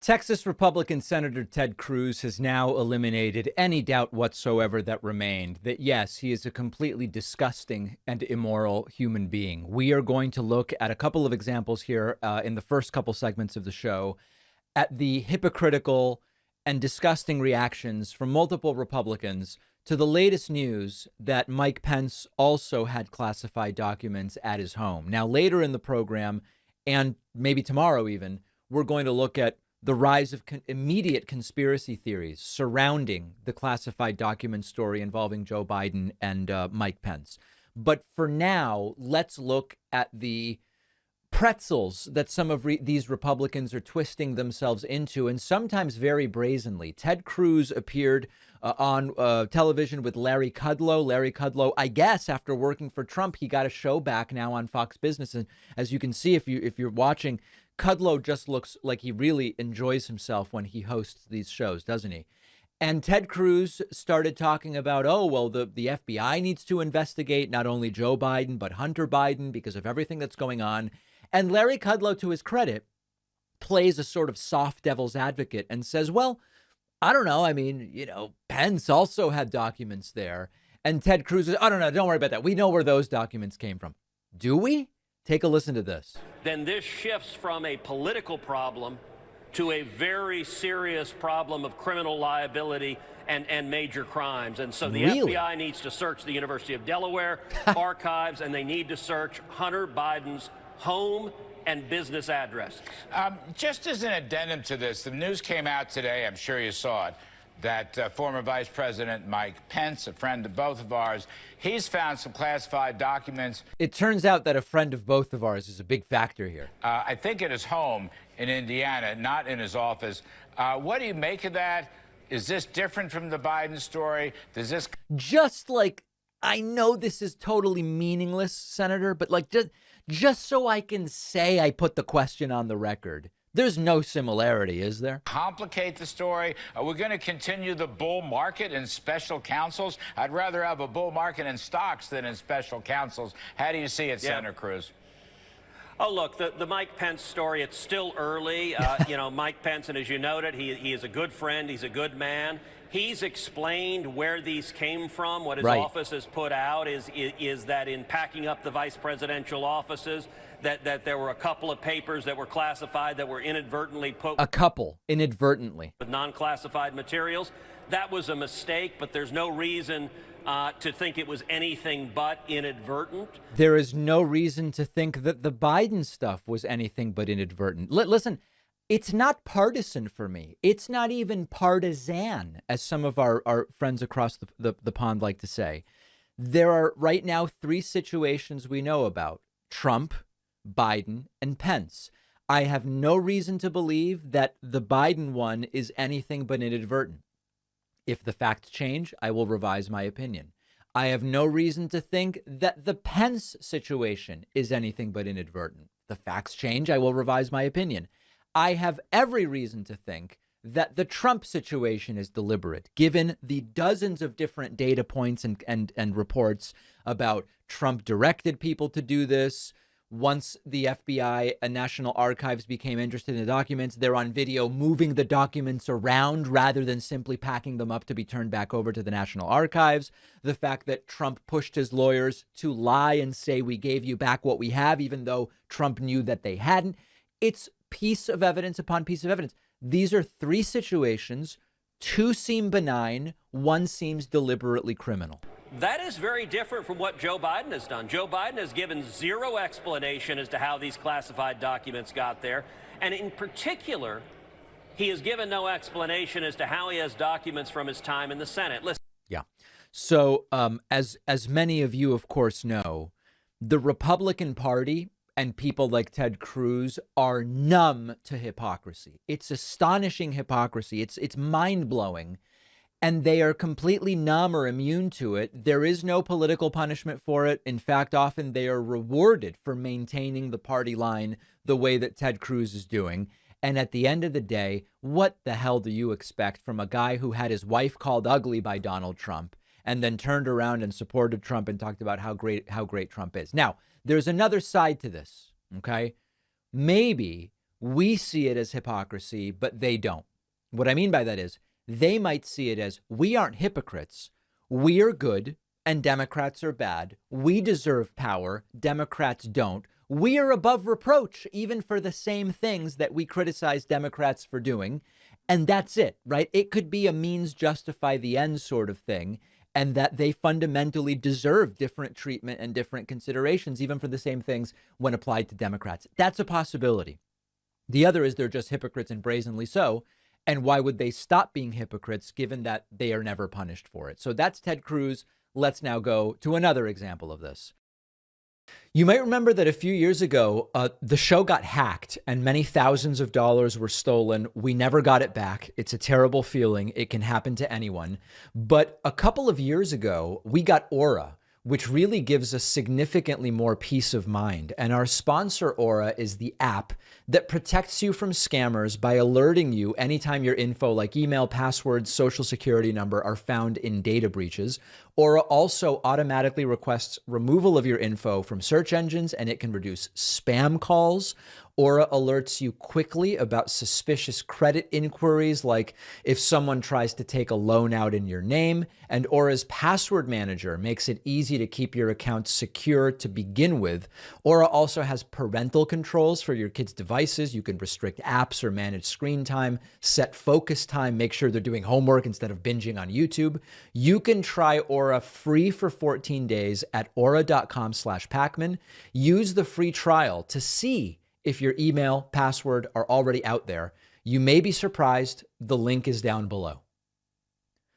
Texas Republican Senator Ted Cruz has now eliminated any doubt whatsoever that remained that, yes, he is a completely disgusting and immoral human being. We are going to look at a couple of examples here in the first couple segments of the show at the hypocritical and disgusting reactions from multiple Republicans to the latest news that Mike Pence also had classified documents at his home. Now, later in the program, and maybe tomorrow even, we're going to look at the rise of immediate conspiracy theories surrounding the classified document story involving Joe Biden and Mike Pence. But for now, let's look at the pretzels that some of these Republicans are twisting themselves into, and sometimes very brazenly. Ted Cruz appeared on television with Larry Kudlow. Larry Kudlow, I guess, after working for Trump, he got a show back now on Fox Business. And as you can see, if you're watching, Kudlow just looks like he really enjoys himself when he hosts these shows, doesn't he? And Ted Cruz started talking about, oh, well, the FBI needs to investigate not only Joe Biden, but Hunter Biden because of everything that's going on. And Larry Kudlow, to his credit, plays a sort of soft devil's advocate and says, well, I don't know. I mean, Pence also had documents there. And Ted Cruz is, I don't know. Don't worry about that. We know where those documents came from. Do we? Take a listen to this. Then this shifts from a political problem to a very serious problem of criminal liability and major crimes. And so the FBI needs to search the University of Delaware archives, and they need to search Hunter Biden's home and business addresses. Just as an addendum to this, the news came out today, I'm sure you saw it, that former Vice President Mike Pence, a friend of both of ours, he's found some classified documents. It turns out that a friend of both of ours is a big factor here. I think at his home in Indiana, not in his office. What do you make of that? Is this different from the Biden story? Does this... Just like, I know this is totally meaningless, Senator, but like just so I can say I put the question on the record. There's no similarity, is there? Complicate the story. Are we going to continue the bull market in special counsels? I'd rather have a bull market in stocks than in special counsels. How do you see it, Senator Cruz? Oh, look, the Mike Pence story, it's still early. Mike Pence, and as you noted, he is a good friend. He's a good man. He's explained where these came from. What his office has put out is that in packing up the vice presidential offices, that there were a couple of papers that were classified that were inadvertently put... A couple, inadvertently. ...with non-classified materials. That was a mistake, but there's no reason to think it was anything but inadvertent. There is no reason to think that the Biden stuff was anything but inadvertent. Listen, it's not partisan for me. It's not even partisan, as some of our friends across the pond like to say. There are right now 3 situations we know about: Trump, Biden, and Pence. I have no reason to believe that the Biden one is anything but inadvertent. If the facts change, I will revise my opinion. I have no reason to think that the Pence situation is anything but inadvertent. The facts change, I will revise my opinion. I have every reason to think that the Trump situation is deliberate, given the dozens of different data points and reports about Trump directed people to do this. Once the FBI and National Archives became interested in the documents, they're on video moving the documents around rather than simply packing them up to be turned back over to the National Archives. The fact that Trump pushed his lawyers to lie and say, we gave you back what we have, even though Trump knew that they hadn't. It's piece of evidence upon piece of evidence. These are 3 situations. 2 seem benign. 1 seems deliberately criminal. That is very different from what Joe Biden has done. Joe Biden has given zero explanation as to how these classified documents got there. And in particular, he has given no explanation as to how he has documents from his time in the Senate. Listen. Yeah. So as many of you, of course, know, the Republican Party and people like Ted Cruz are numb to hypocrisy. It's astonishing hypocrisy. It's mind-blowing. And they are completely numb or immune to it. There is no political punishment for it. In fact, often they are rewarded for maintaining the party line the way that Ted Cruz is doing. And at the end of the day, what the hell do you expect from a guy who had his wife called ugly by Donald Trump and then turned around and supported Trump and talked about how great Trump is? Now, there's another side to this, okay? Maybe We see it as hypocrisy, but they don't. What I mean by that is they might see it as we aren't hypocrites. We are good and Democrats are bad. We deserve power. Democrats don't. We are above reproach, even for the same things that we criticize Democrats for doing. And that's it, right? It could be a means justify the end sort of thing, and that they fundamentally deserve different treatment and different considerations, even for the same things when applied to Democrats. That's a possibility. The other is they're just hypocrites and brazenly so. And why would they stop being hypocrites given that they are never punished for it? So that's Ted Cruz. Let's now go to another example of this. You might remember that a few years ago, the show got hacked and many thousands of dollars were stolen. We never got it back. It's a terrible feeling. It can happen to anyone. But a couple of years ago, we got Aura, which really gives us significantly more peace of mind. And our sponsor, Aura, is the app that protects you from scammers by alerting you anytime your info like email, passwords, social security number are found in data breaches. Aura also automatically requests removal of your info from search engines, and it can reduce spam calls. Aura alerts you quickly about suspicious credit inquiries, like if someone tries to take a loan out in your name. And Aura's password manager makes it easy to keep your account secure to begin with. Aura also has parental controls for your kids' devices. You can restrict apps or manage screen time, set focus time, make sure they're doing homework instead of binging on YouTube. You can try Aura free for 14 days at aura.com/Pacman. Use the free trial to see if your email, password are already out there. You may be surprised. The link is down below.